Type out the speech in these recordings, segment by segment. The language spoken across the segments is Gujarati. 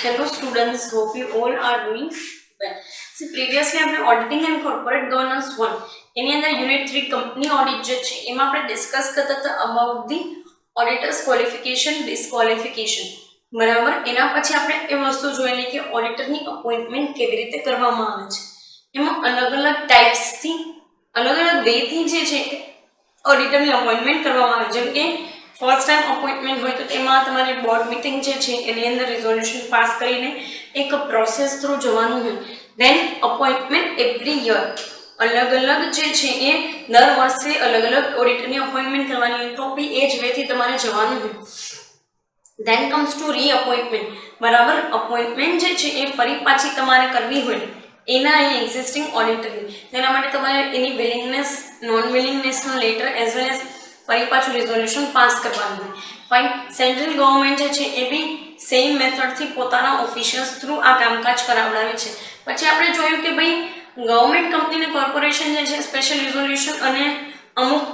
Hello students, hope you all are doing well. So previously આપણે auditing and corporate governance 1 એની અંદર યુનિટ 3 કંપની ઓડિટ જે છે એમાં આપણે ડિસ્કસ કરતા હતા અબાઉટ ધી ઓડિટર્સ ક્વોલિફિકેશન ડિસ્ક્વોલિફિકેશન બરાબર. એના પછી આપણે એ વસ્તુ જોયેલી કે ઓડિટરની અપોઇન્ટમેન્ટ કેવી રીતે કરવામાં આવે છે. એમાં અલગ અલગ ટાઈપ્સથી અલગ અલગ વેથી જે છે ઓડિટરની અપોઇન્ટમેન્ટ કરવામાં આવે. જેમ કે ફર્સ્ટ ટાઈમ અપોઇન્ટમેન્ટ હોય તો તેમાં તમારે બોર્ડ મીટિંગ જે છે એની અંદર રિઝોલ્યુશન પાસ કરીને એક પ્રોસેસ થ્રુ જવાનું હોય. દેન અપોઇન્ટમેન્ટ એવરી યર અલગ અલગ જે છે એ દર વર્ષે અલગ અલગ ઓડિટરની અપોઇન્ટમેન્ટ કરવાની હોય તો બી એ જ વેથી તમારે જવાનું હોય. દેન કમ્સ ટુ રીઅપોઇન્ટમેન્ટ બરાબર. અપોઇન્ટમેન્ટ જે છે એ ફરી પાછી તમારે કરવી હોય એના અહીં એક્ઝિસ્ટિંગ ઓડિટરની, તેના માટે તમારે એની વિલિંગનેસ નોન વિલિંગનેસનો લેટર એઝ વેલ એઝ ફરી પાછું રિઝોલ્યુશન પાસ કરવાનું હોય. ફાઇન. સેન્ટ્રલ ગવર્મેન્ટ જે છે એ બી સેમ મેથડથી પોતાના ઓફિશિયલ્સ થ્રુ આ કામકાજ કરાવડાવે છે. પછી આપણે જોયું કે ભાઈ ગવર્મેન્ટ કંપનીને કોર્પોરેશન જે છે સ્પેશિયલ રિઝોલ્યુશન અને અમુક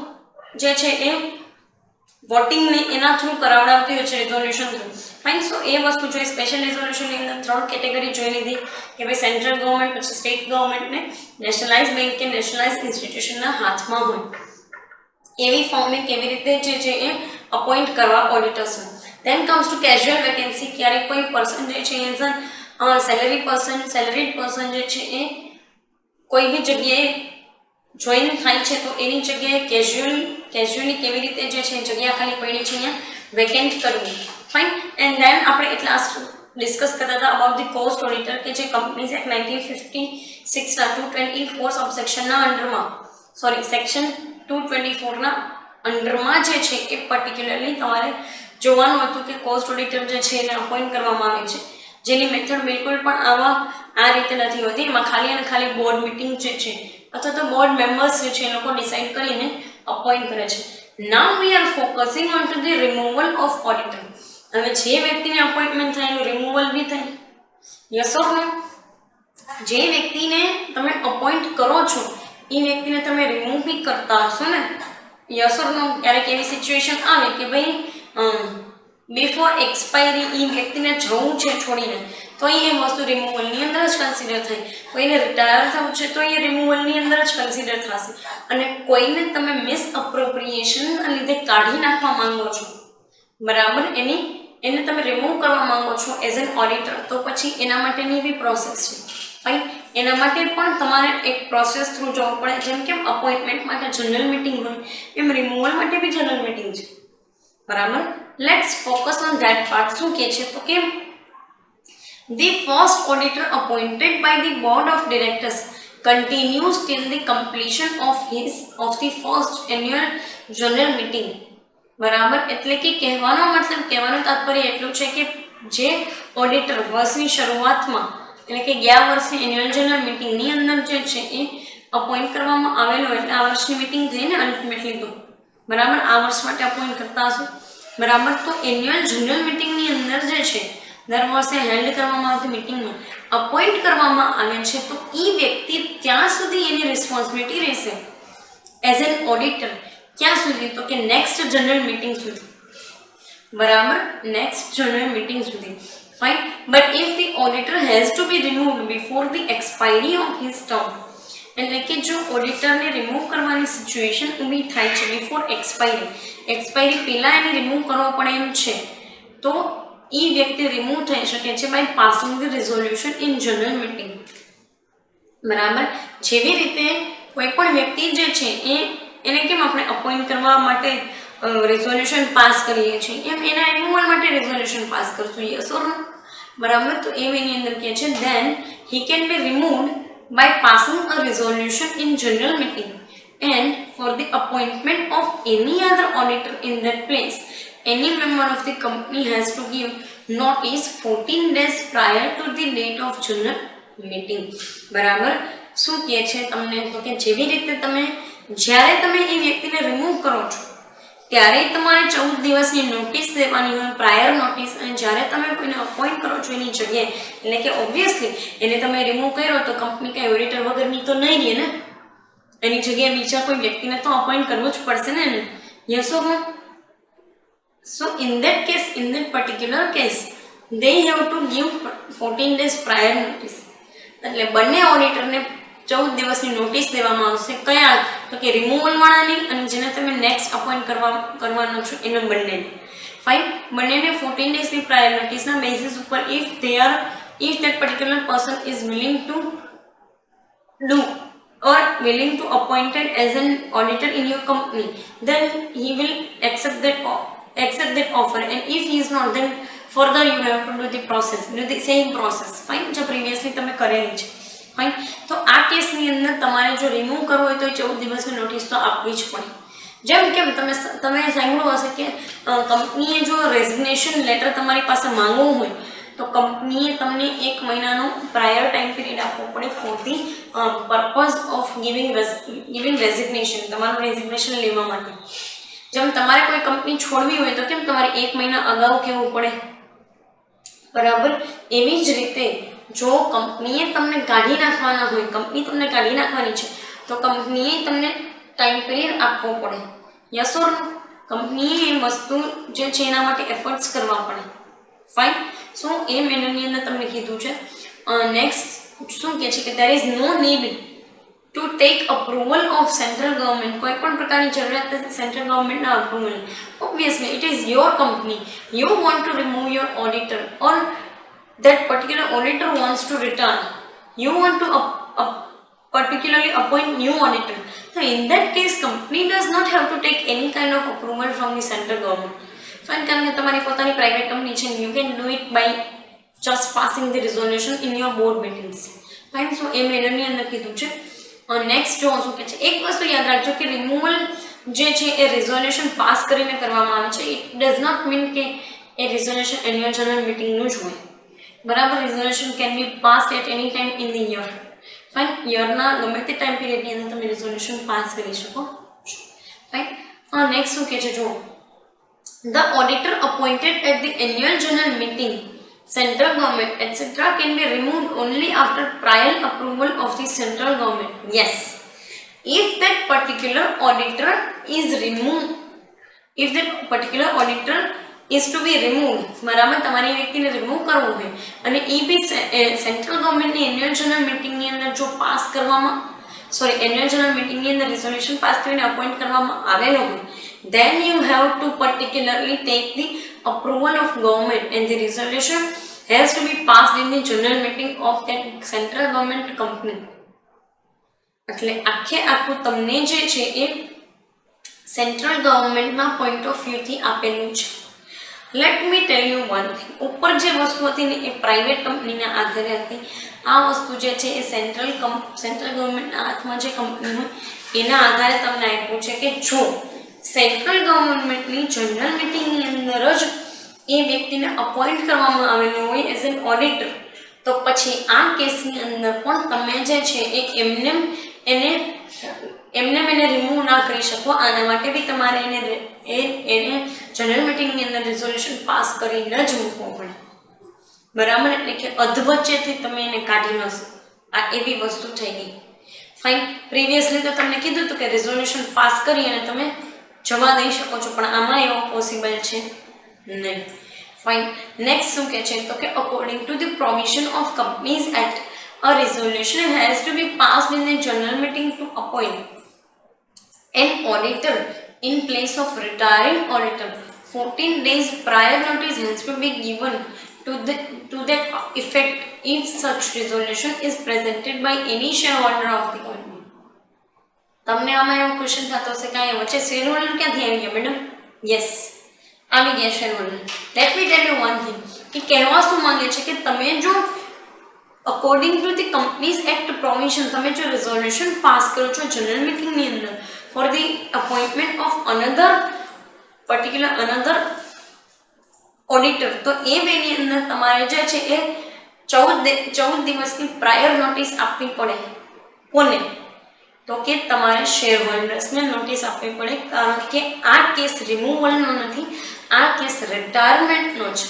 જે છે એ વોટિંગને એના થ્રુ કરાવડાવતી હોય છે રિઝોલ્યુશન થ્રુ. ફાઇન. સો એ વસ્તુ જોઈ. સ્પેશિયલ રિઝોલ્યુશનની અંદર 3 કેટેગરી જોઈ લીધી કે ભાઈ સેન્ટ્રલ ગવર્મેન્ટ, પછી સ્ટેટ ગવર્મેન્ટને નેશનલાઇઝ બેંક કે નેશનલાઇઝ ઇન્સ્ટિટ્યુશનના હાથમાં હોય એવી ફોર્મને કેવી રીતે જે છે એ અપોઇન્ટ કરવા ઓડિટર્સને. દેન કમ્સ ટુ કેઝ્યુઅલ વેકેન્સી. ક્યારેક કોઈ પર્સન જે છે એઝ સેલેરીડ પર્સન જે છે એ કોઈ બી જગ્યાએ જોઈન થાય છે તો એની જગ્યાએ કેઝ્યુઅલી કેવી રીતે જે છે જગ્યા ખાલી પડી છે અહીંયા વેકેન્ટ કરવી. ફાઇન. એન્ડ દેન આપણે એટલા ડિસ્કસ કરતા હતા અબાઉટ ધી કોસ્ટ ઓડિટર કે જે કંપનીઝ એક્ટ 1956ના 224 સબસેક્શનના અંડરમાં સેક્શન 224ના અંડરમાં જે છે એ પર્ટિક્યુલરલી તમારે જોવાનું હતું કે કોસ્ટ ઓડિટર જે છે એને અપોઇન્ટ કરવામાં આવે છે, જેની મેથડ બિલકુલ પણ આ રીતે નથી હોતી. એમાં ખાલી અને ખાલી બોર્ડ મીટિંગ જે છે અથવા તો બોર્ડ મેમ્બર્સ જે છે એ લોકો ડિસાઇડ કરીને અપોઇન્ટ કરે છે. Now we are focusing on to the removal of auditor. હવે જે વ્યક્તિને અપોઇન્ટમેન્ટ થાય એનું રિમૂવલ બી થાય. Yes or no? જે વ્યક્તિને તમે અપોઇન્ટ કરો છો એ વ્યક્તિને તમે રિમૂવ બી કરતા હશો ને? યસ ઓર નો? ક્યારેક એવી સિચ્યુએશન આવે કે ભાઈ બિફોર એક્સપાયરી એ વ્યક્તિને જવું છે છોડીને તો એ વસ્તુ રિમૂવલની અંદર જ કન્સિડર થાય. કોઈને રિટાયર થવું છે તો એ રિમૂવલની અંદર જ કન્સિડર થશે. અને કોઈને તમે મિસઅપ્રોપ્રિએશનના લીધે કાઢી નાખવા માંગો છો બરાબર, એને તમે રિમૂવ કરવા માંગો છો એઝ એન ઓડિટર, તો પછી એના માટેની બી પ્રોસેસ છે. ફાઇન. એના માટે પણ તમારે એક પ્રોસેસ થ્રુ જવું પડે. જેમ કે અપોઇન્ટમેન્ટ માટે જનરલ મિટિંગ હોય એમ રિમૂવલ માટે બી જનરલ મિટિંગ છે બરાબર. Let's focus on that part. શું કહે છે તો કે the first auditor appointed by the board of directors continues till the completion of the first annual general meeting બરાબર. એટલે કે કહેવાનો તાત્પર્ય એટલું છે કે જે ઓડિટર વર્ષની શરૂઆતમાં એટલે કે ગયા વર્ષની એન્યુઅલ જનરલ મિટિંગની અંદર જે છે એ અપોઇન્ટ કરવામાં આવેલો એટલે આ વર્ષની મિટિંગ થઈને અલ્ટિમેટલી તો બરાબર આ વર્ષ માટે અપોઇન્ટ કરતા હશો બરાબર. તો એન્યુઅલ જનરલ મિટિંગની અંદર જે છે દર વર્ષે હેલ્ડ કરવામાં આવતી મિટિંગમાં અપોઇન્ટ કરવામાં આવે છે તો એ વ્યક્તિ ત્યાં સુધી એની રિસ્પોન્સિબિલિટી રહેશે એઝ એન ઓડિટર. ક્યાં સુધી? તો કે નેક્સ્ટ જનરલ મિટિંગ સુધી બરાબર. નેક્સ્ટ જનરલ મિટિંગ સુધી. Fine. But if the auditor has to be removed before the expiry of his term, એટલે કે જો ઓડિટરને રિમૂવ કરવાની સિચ્યુએશન ઊભી થાય છે બિફોર એક્સપાયરી પહેલાં એને રિમૂવ કરવો પડે એમ છે તો એ વ્યક્તિ રિમૂવ થઈ શકે છે by passing the resolution in general meeting બરાબર. જેવી રીતે કોઈ પણ વ્યક્તિ જે છે એને કેમ આપણે અપોઇન્ટ કરવા માટે રિઝોલ્યુશન પાસ કરીએ છીએ એમ એના રિમૂવલ માટે રિઝોલ્યુશન પાસ કરશું. Yes or no? બરાબર. તો એની અંદર કહે છે then he can be removed by passing a resolution in general meeting and for the appointment of any other auditor in that place any member of the company has to give notice 14 days prior to the date of general meeting બરાબર. શું કહે છે તમને તો કે જેવી રીતે જ્યારે તમે એ વ્યક્તિને રિમૂવ કરો છો ત્યારે તમારે 14 દિવસની નોટિસ દેવાની હોય, પ્રાયર નોટિસ. અને જ્યારે તમે કોઈને અપોઇન્ટ કરો છો એની જગ્યાએ એટલે કે ઓબ્વિયસલી એને તમે રિમૂવ કર્યો તો કંપની કાંઈ ઓડિટર વગરની તો નહીં રહે ને, એની જગ્યાએ બીજા કોઈ વ્યક્તિને તો અપોઇન્ટ કરવું જ પડશે ને yes or no? So in that particular case they have to give 14 days prior notice. એટલે બંને ઓડિટરને 14 દિવસની નોટિસ દેવામાં આવશે. કયા? તો કે રિમૂવલ વાળાની અને જેને તમે નેક્સ્ટ અપોઇન્ટ કરવાનો છો એને બંનેને. ફાઇન. બંનેને 14 ડેઝની પ્રાયર નોટિસના બેસિસ ઉપર if that particular person is willing to do or willing to appointed as an auditor in your company, then he will accept that offer, and if he is not, then further you have to do the same process. Fine. जो previously તમે કરેલી છે. ફાઇન. તો આ કેસની અંદર તમારે જો રિમૂવ કરવો હોય તો 14 દિવસની નોટિસ તો આપવી જ પડે. જેમ કે તમે સાંભળ્યું હશે કે કંપનીએ જો રેઝિગ્નેશન લેટર તમારી પાસે માંગવું હોય તો કંપનીએ તમને 1 મહિનાનો પ્રાયર ટાઈમ પીરિયડ આપવો પડે for the purpose of giving resignation, તમારું રેઝિગ્નેશન લેવા માટે. જેમ તમારે કોઈ કંપની છોડવી હોય તો કેમ તમારે 1 મહિના અગાઉ કહેવું પડે, બરાબર? એવી જ રીતે જો કંપનીએ તમને કાઢી નાખવાના હોય, કંપની તમને કાઢી નાખવાની છે તો કંપનીએ તમને ટાઈમ પીરિયડ આપવો પડે. યસ ઓર નો? કંપનીએ એ વસ્તુ જે છે એના માટે એફર્ટ્સ કરવા પડે. ફાઇન. સો એ મેનરની અંદર તમને કીધું છે. નેક્સ્ટ શું કહે છે કે there is no need to take approval of central government. કોઈ પણ પ્રકારની જરૂરિયાત નથી સેન્ટ્રલ ગવર્મેન્ટના approval. Obviously it is your company, you want to remove your auditor or that particular auditor wants to return, you want to particularly appoint new auditor. So in that case company does not have to take any kind of approval from the central government. Fine. કારણ કે તમારી પોતાની પ્રાઇવેટ કંપની છે, you can do it by just passing the resolution in your board meetings. Fine. So એ મેનરની અંદર કીધું છે. નેક્સ્ટ જો શું કહે છે, એક વસ્તુ યાદ રાખજો કે રિમૂવલ જે છે એ રિઝોલ્યુશન પાસ કરીને કરવામાં આવે છે. ઇટ ડઝ નોટ મીન કે એ રિઝોલ્યુશન એન્યુઅલ જનરલ મિટિંગનું જ હોય, બરાબર? Resolution can be passed at any time in the year. Fine. યરના ગમે તે ટાઈમ પીરિયડની અંદર તમે રિઝોલ્યુશન પાસ કરી શકો છો. ફાઇન. નેક્સ્ટ શું કહે છે, જો the auditor appointed at the annual general meeting, central government etc. can be removed only after prior approval of the central government. Yes, if that particular auditor is removed, if that particular auditor is to be removed, બરાબર? તમારે એ વ્યક્તિને રિમૂવ કરવું હોય અને એ બી સેન્ટ્રલ ગવર્મેન્ટની એન્યુઅલ જનરલ મિટિંગની અંદર જો પાસ કરવામાં એન્યુઅલ જનરલ મિટિંગની અંદર રિઝોલ્યુશન પાસ કરીને અપોઇન્ટ કરવામાં આવેલો હોય, then you have to particularly take the approval of government and the resolution has to be passed in the general meeting of that central government company. એટલે આખું તમને જે છે એ સેન્ટ્રલ ગવર્મેન્ટના પોઈન્ટ ઓફ વ્યૂથી આપેલું છે. Let me tell you one thing. ઉપર જે વસ્તુ હતી ને એ પ્રાઇવેટ કંપનીના આધારે હતી. આ વસ્તુ જે છે એ સેન્ટ્રલ ગવર્મેન્ટના હાથમાં જે કંપની હોય એના આધારે તમને આપ્યું છે કે જો સેન્ટ્રલ ગવર્મેન્ટની જનરલ મિટિંગની અંદર જ એ વ્યક્તિને અપોઇન્ટ કરવામાં આવેલો હોય એઝ એન ઓડિટર, તો પછી આ કેસની અંદર પણ તમે જે છે એ એને રિમૂવ ના કરી શકો. આના માટે બી તમારે એને જનરલ મિટિંગની અંદર રિઝોલ્યુશન પાસ કરીને જ મૂકવો પડે, બરાબર? એટલે કે અધવચ્ચેથી તમે એને કાઢી ન શકો. આ એવી વસ્તુ થઈ ગઈ. ફાઇન. પ્રીવિયસલી તો તમને કીધું હતું કે રિઝોલ્યુશન પાસ કરી અને તમે જવા દઈ શકો છો, પણ આમાં એવો પોસિબલ છે નહીં. ફાઇન. નેક્સ્ટ શું કહે છે તો કે according to the provision of companies act, a resolution has to be passed in the general meeting to appoint an auditor in place of retiring auditor. 14 days prior notice has to be given to that effect if such resolution is presented by any shareholder of the company. તમને આમાં એવો ક્વેશ્ચન થતો હશે કે અહીંયા વચ્ચે શેર હોલ્ડર ક્યાંથી આવી ગયા મેડમ? યસ, આવી ગયા share holder. Let me tell you one thing કે કહેવા શું માંગે છે કે તમે જો according to the companies act provision તમે જો રિઝોલ્યુશન પાસ કરો છો જનરલ મિટિંગની અંદર for the appointment of another auditor, તો એ વેની અંદર તમારે જે છે એ 14 દિવસની પ્રાયર નોટિસ આપવી પડે. કોને? તો કે તમારે શેર હોલ્ડર્સને નોટિસ આપવી પડે, કારણ કે આ કેસ રિમૂવલનો નથી, આ કેસ રિટાયરમેન્ટનો છે.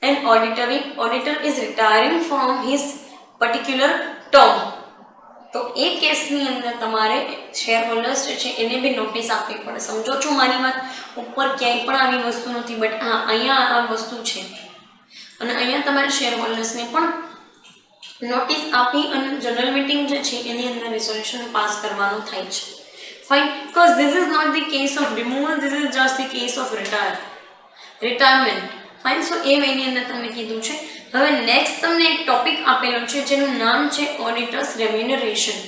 An auditor is retiring from his particular term. તો એ કેસની અંદર તમારે શેર હોલ્ડર્સ જે છે એને બી નોટિસ આપવી પડે. સમજો છો મારી વાત? ઉપર ક્યાંય પણ આવી વસ્તુ નથી, બટ હા અહીંયા આ વસ્તુ છે અને અહીંયા તમારે શેર હોલ્ડર્સને પણ નોટિસ આપી અને જનરલ મીટિંગ જે છે એની અંદર રિઝોલ્યુશન પાસ કરવાનું થાય છે. Fine, because this is not the case of removal, this is just the case of retirement. Fine, so એ એની અંદર તમને કીધું છે. હવે નેક્સ્ટ તમને એક ટોપિક આપેલો છે જેનું નામ છે ઓડિટર્સ રેમ્યુનરેશન.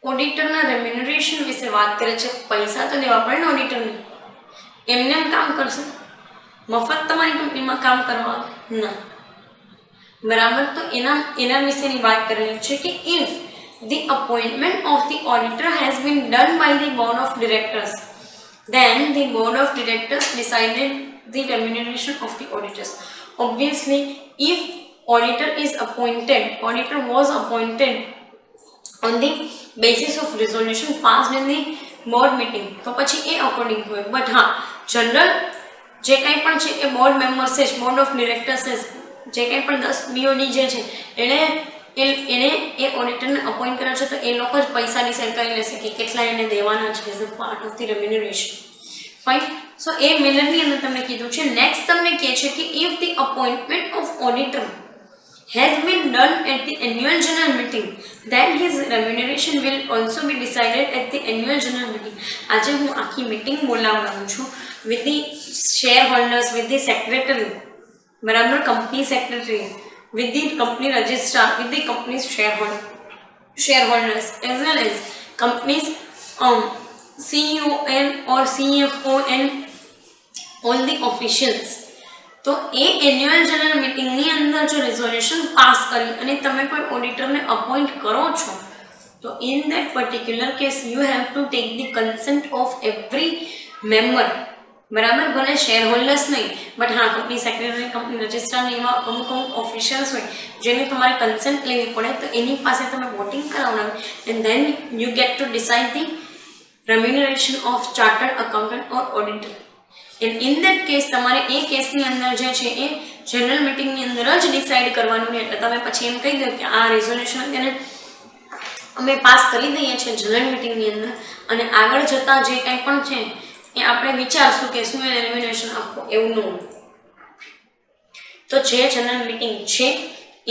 ઓડિટરના રેમ્યુનરેશન વિશે વાત કરે છે. પૈસા તો દેવા પડે ને ઓડિટરને, એમને એમ કામ કરશે? મફત તમારી કંપનીમાં કામ કરવા ના, બરાબર. તો એના વિશેની વાત કરેલી છે કે if the appointment of the auditor has been done by the board of directors, then the board of directors decided the remuneration of the auditors. Obviously, if auditor was appointed on the basis of resolution passed in the board meeting, તો પછી એ અકોર્ડિંગ હોય. બટ હા, જનરલ જે કંઈ પણ છે એ બોર્ડ મેમ્બર્સ છે, બોર્ડ ઓફ ડિરેક્ટર્સ છે, જે કંઈ પણ 10 BOD જે છે એને એ ઓડિટરને અપોઇન્ટ કર્યો છે, તો એ લોકો જ પૈસા ડિસાઇડ કરી લેશે કે કેટલા એને દેવાના છે as a part of the remuneration. Fine, so એ મેનરની અંદર તમને કીધું છે. નેક્સ્ટ તમને કહે છે કે if the appointment of auditor has been done at the annual general meeting, then his remuneration will also be decided at the annual general meeting. આજે હું આખી મીટિંગ બોલાવવાનું છું with the shareholders, with the secretary, બરાબર, company secretary, with the company registrar, with the company's shareholders as well as company's CEO or CFO and all the officials. તો એ એન્યુઅલ જનરલ મીટિંગની અંદર જો રિઝોલ્યુશન પાસ કરી અને તમે કોઈ ઓડિટરને અપોઇન્ટ કરો છો, તો in that particular case you have to take the consent of every member, બરાબર. ભલે શેર હોલ્ડર્સ નહીં, બટ હા, કંપની સેક્રેટરી, કંપની રજિસ્ટ્રાર એવા અમુક ઓફિશિયલ્સ હોય જેની તમારે કન્સેન્ટ લેવી પડે, તો એની પાસે તમે વોટિંગ કરાવડાવે and then you get to decide the remuneration of chartered accountant or auditor. And in that case તમારે એ કેસની અંદર જે છે એ જનરલ મિટિંગની અંદર જ ડિસાઇડ કરવાનું રહે. એટલે તમે પછી એમ કહી દો કે આ રિઝોલ્યુશન અત્યારે અમે પાસ કરી દઈએ છીએ જનરલ મિટિંગની અંદર, અને આગળ જતાં જે કંઈ પણ છે એ આપણે વિચારશું કે શું એને રેમ્યુનરેશન આપવું, એવું ન હોય. તો જે જનરલ મિટિંગ છે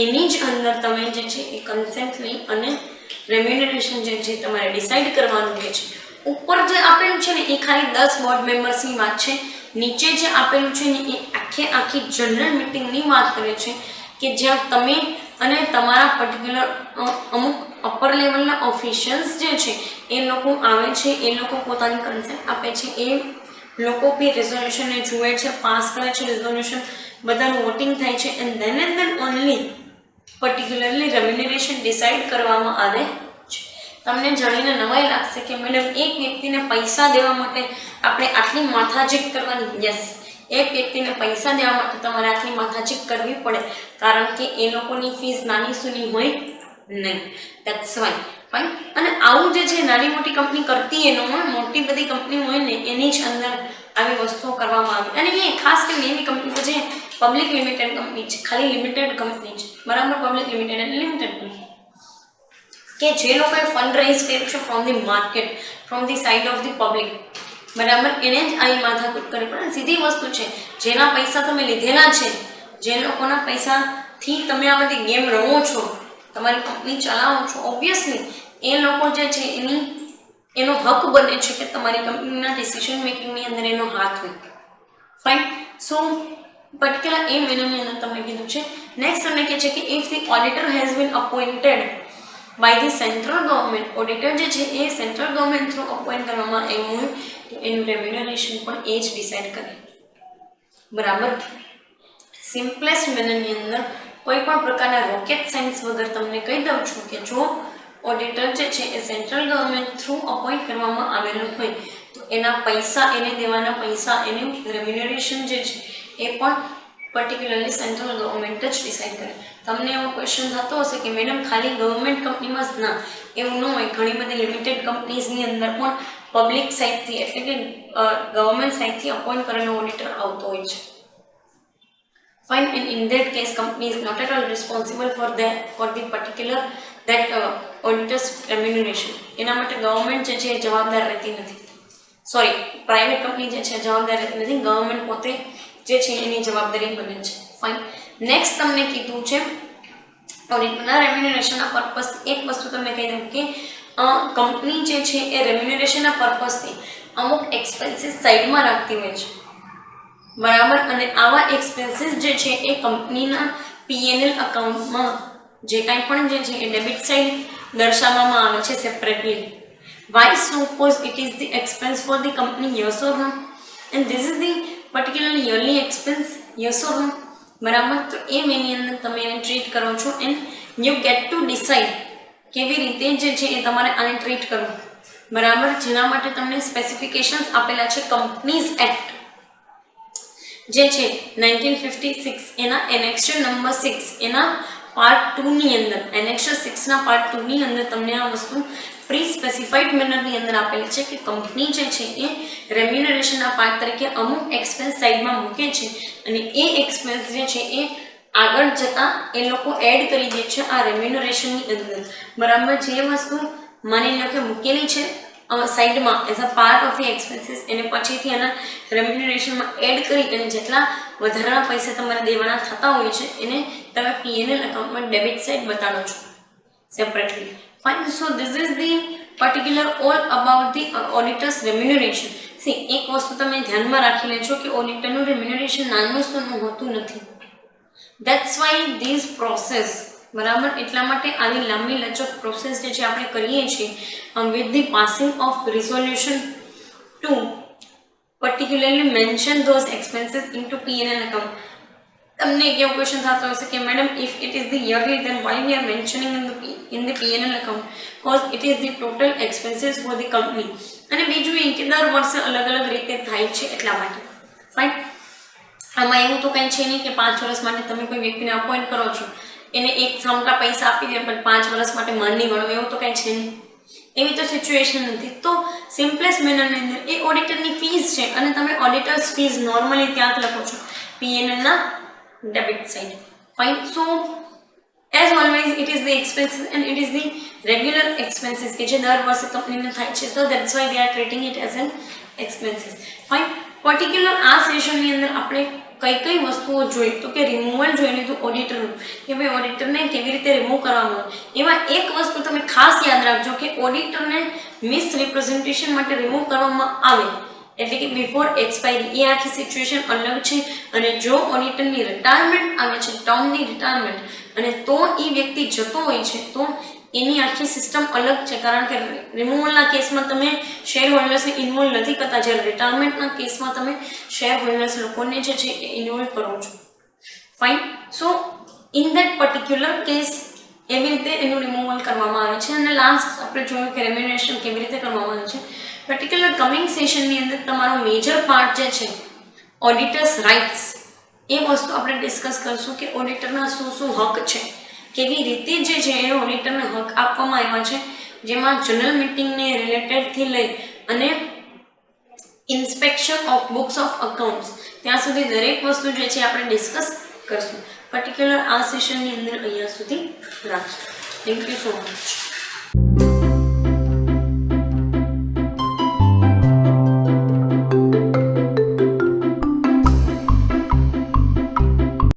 એની જ અંદર તમે જે છે એ કન્સેન્ટ લઈ અને રેમ્યુનરેશન જે છે તમારે ડિસાઇડ કરવાનું રહે છે. ઉપર જે આપેલું છે ને એ ખાલી 10 બોર્ડ મેમ્બર્સની વાત છે. નીચે જે આપેલું છે ને એ આખી જનરલ મિટિંગની વાત કરે છે કે જ્યાં તમે અને તમારા પર્ટિક્યુલર અમુક અપર લેવલના ઓફિશિયલ્સ જે છે એ લોકો આવે છે, એ લોકો પોતાની કન્સેન્ટ આપે છે, એ લોકો બી રિઝોલ્યુશનને જુએ છે, પાસ કરે છે રિઝોલ્યુશન, બધાનું વોટિંગ થાય છે and then only particularly remuneration decide કરવામાં આવે છે. તમને જાણીને નવાઈ લાગશે કે મેડમ એક વ્યક્તિને પૈસા દેવા માટે આપણે આટલી માથાજીક કરવાની? યસ, એક વ્યક્તિને પૈસા દેવા માટે તમારે આટલી માથાજીક કરવી પડે, કારણ કે એ લોકોની ફીસ નાની સૂની હોય નહીં. That's why. ફાઇન. અને આવું જે છે નાની મોટી કંપની કરતી એનું હોય, મોટી બધી કંપની હોય ને એની જ અંદર આવી વસ્તુઓ કરવામાં આવી. અને એ ખાસ કરીને એવી કંપની કે જે પબ્લિક લિમિટેડ કંપની છે, ખાલી લિમિટેડ કંપની છે, બરાબર. પબ્લિક લિમિટેડ એટલે લિમિટેડ કંપની કે જે લોકોએ ફંડ રેઝ કર્યું છે from the market, from the side of the public, બરાબર, એને જ આવી માથાકૂટ કરવી પડે. સીધી વસ્તુ છે, જેના પૈસા તમે લીધેલા છે, જે લોકોના પૈસાથી તમે આ બધી ગેમ રમો છો, તમારી કંપની ચલાવો છો, ઓબ્વિયસલી એ લોકો જે છે એનો હક બને છે કે તમારી કંપનીના ડિસિઝન મેકિંગની અંદર એનો હાથ હોય. ફાઇન. સો પર્ટિક્યુલર એ મેનરની અંદર તમને કીધું છે. નેક્સ્ટ તમને કહે છે કે if the auditor has been appointed by the central government, auditor જે છે એ સેન્ટ્રલ ગવર્મેન્ટ થ્રુ અપોઇન્ટ કરવામાં આવ્યું હોય તો એનું રેમ્યુનરેશન પણ એ જ ડિસાઇડ કરે, બરાબર. સિમ્પલેસ્ટ મેનરની અંદર કોઈ પણ પ્રકારના રોકેટ સાયન્સ વગર તમને કહી દઉં છું કે જો ઓડિટર જે છે એ સેન્ટ્રલ ગવર્મેન્ટ થ્રુ અપોઇન્ટ કરવામાં આવેલું હોય તો એના પૈસા, એને દેવાના પૈસા, એનું રેમ્યુનરેશન જે છે એ પણ પર્ટિક્યુલરલી સેન્ટ્રલ ગવર્મેન્ટ જ ડિસાઇડ કરે. તમને એવો ક્વેશ્ચન થતો હશે કે મેડમ ખાલી ગવર્મેન્ટ કંપનીમાં જ ના, એવું ન હોય. ઘણી બધી લિમિટેડ કંપનીઝની અંદર પણ પબ્લિક સાઇડથી એટલે કે ગવર્મેન્ટ સાઇડથી અપોઇન્ટ કરેલો ઓડિટર આવતો હોય છે. Fine. And in that case company is not at all responsible for the particular that auditor's remuneration. એના માટે ગવર્મેન્ટ જે છે એ જવાબદાર રહેતી નથી. સોરી, પ્રાઇવેટ કંપની જે છે જવાબદાર રહેતી નથી, ગવર્મેન્ટ પોતે જે છે એની જવાબદારી બને છે. ફાઇન. નેક્સ્ટ તમને કીધું છે ઓડિટના રેમ્યુનરેશનના પર્પસ. એક વસ્તુ તમને કહી દઉં કે કંપની જે છે એ રેમ્યુનરેશનના પર્પસથી અમુક એક્સપેન્સીસ સાઈડમાં રાખતી હોય છે, બરાબર. અને આવા એક્સપેન્સીસ જે છે એ કંપનીના P&L અકાઉન્ટમાં જે કાંઈ પણ જે છે એ ડેબિટ સાઇડ દર્શાવવામાં આવે છે separately. Why so? Because it is the expense for the company, yes or no? And this is the particular yearly expense, yes or no? બરાબર. તો એ વેની અંદર તમે એને ટ્રીટ કરો છો and you get to decide કેવી રીતે જે છે એ તમારે આને ટ્રીટ કરવું, બરાબર. જેના માટે તમને સ્પેસિફિકેશન્સ આપેલા છે કંપનીઝ એક્ટ જે છે 1956 એના એનેક્સર નંબર 6 એના પાર્ટ 2 ની અંદર, એનેક્સર 6 ના પાર્ટ 2 ની અંદર તમને આ વસ્તુ પ્રી સ્પેસિફાઈડ મેનરની અંદર આપેલી છે કે કંપની જે છે એ રેમ્યુનરેશનના પાર્ટ તરીકે અમુક એક્સપેન્સ સાઈડમાં મૂકે છે અને એ એક્સપેન્સ જે છે એ આગળ જતાં એ લોકો એડ કરી દે છે આ રેમ્યુનરેશનની અંદર, બરાબર. જે વસ્તુ માની લો કે મૂકેલી છે સાઈડમાં as a part of the expenses, એને પછીથી એના રેમ્યુનરેશનમાં એડ કરી અને જેટલા વધારાના પૈસા તમારે દેવાના થતા હોય છે એને તમે P&L અકાઉન્ટમાં ડેબિટ સાઇડ બતાડો છો separately. Fine. So this is the particular all about the auditor's remuneration. See, એક વસ્તુ તમે ધ્યાનમાં રાખી લેજો કે ઓડિટરનું રેમ્યુનરેશન નાનું સૂનું હોતું નથી. That's why this process, બરાબર. એટલા માટે આવી લાંબી લચક પ્રોસેસ જે છે આપણે કરીએ છીએ with the passing of resolution to particularly mention those expenses into P&L account. તમને એક એવો ક્વેશ્ચન થતો હશે કે madam if it is the yearly then why we are mentioning in the P&L account? Because it is the total expenses for the company. અને બીજું એ કે દર વર્ષે અલગ અલગ રીતે થાય છે એટલા માટે. ફાઇન. આમાં એવું તો કંઈ છે નહીં કે 5 વર્ષ માટે તમે કોઈ વ્યક્તિને અપોઇન્ટ કરો છો એને એક સામટા પૈસા આપી દે પણ 5 વર્ષ માટે માંડી ગણો, એવું તો કંઈ છે નહીં. એવી તો સિચ્યુએશન નથી. તો સિમ્પલેસ્ટ મેનરની અંદર એ ઓડિટરની ફીસ છે અને તમે ઓડિટર્સ ફીસ નોર્મલી ત્યાં જ લખો છો P&L ના debit side. Fine. So as always it is the expenses and it is the regular expenses કે જે દર વર્ષે કંપનીને થાય છે. So that's why they are treating it as an expenses. Fine. Particular આ સેશનની અંદર આપણે કઈ વસ્તુઓ જોઈ તો કે રિમૂવલ જોઈ લીધું ઓડિટરનું કે ભાઈ ઓડિટરને કેવી રીતે રિમૂવ કરવામાં આવે. એમાં એક વસ્તુ તમે ખાસ યાદ રાખજો કે ઓડિટરને મિસરિપ્રેઝન્ટેશન માટે રિમૂવ કરવામાં આવે એટલે કે બિફોર એક્સપાયરી, એ આખી સિચ્યુએશન અલગ છે. અને જો ઓડિટરની રિટાયરમેન્ટ આવે છે, ટર્મની રિટાયરમેન્ટ, અને તો એ વ્યક્તિ જતો હોય છે તો એની આખી સિસ્ટમ અલગ છે. કારણ કે રિમૂવલના કેસમાં તમે શેર હોલ્ડર્સને ઇન્વોલ્વ નથી કરતા, જ્યારે રિટાયરમેન્ટના કેસમાં તમે શેર હોલ્ડર્સ લોકોને જે છે એ ઇન્વોલ્વ કરો છો. Fine. So in that particular case એવી રીતે એનું રિમૂવલ કરવામાં આવે છે. અને લાસ્ટ આપણે જોયું કે રેમ્યુનરેશન કેવી રીતે કરવામાં આવે છે. પર્ટિક્યુલર કમિંગ સેશનની અંદર તમારો મેજર પાર્ટ જે છે ઓડિટર્સ રાઇટ્સ, એ વસ્તુ આપણે ડિસ્કસ કરીશું કે ઓડિટરના શું હક છે, કેવી રીતે જે છે એ ઓડિટરને હક આપવામાં આવ્યા છે, જેમાં જનરલ મિટિંગને રિલેટેડથી લઈ અને inspection of books of accounts ત્યાં સુધી દરેક વસ્તુ જે છે આપણે ડિસ્કસ કરશું. પર્ટિક્યુલર આ સેશનની અંદર અહીંયા સુધી રાખીએ. Thank you so much.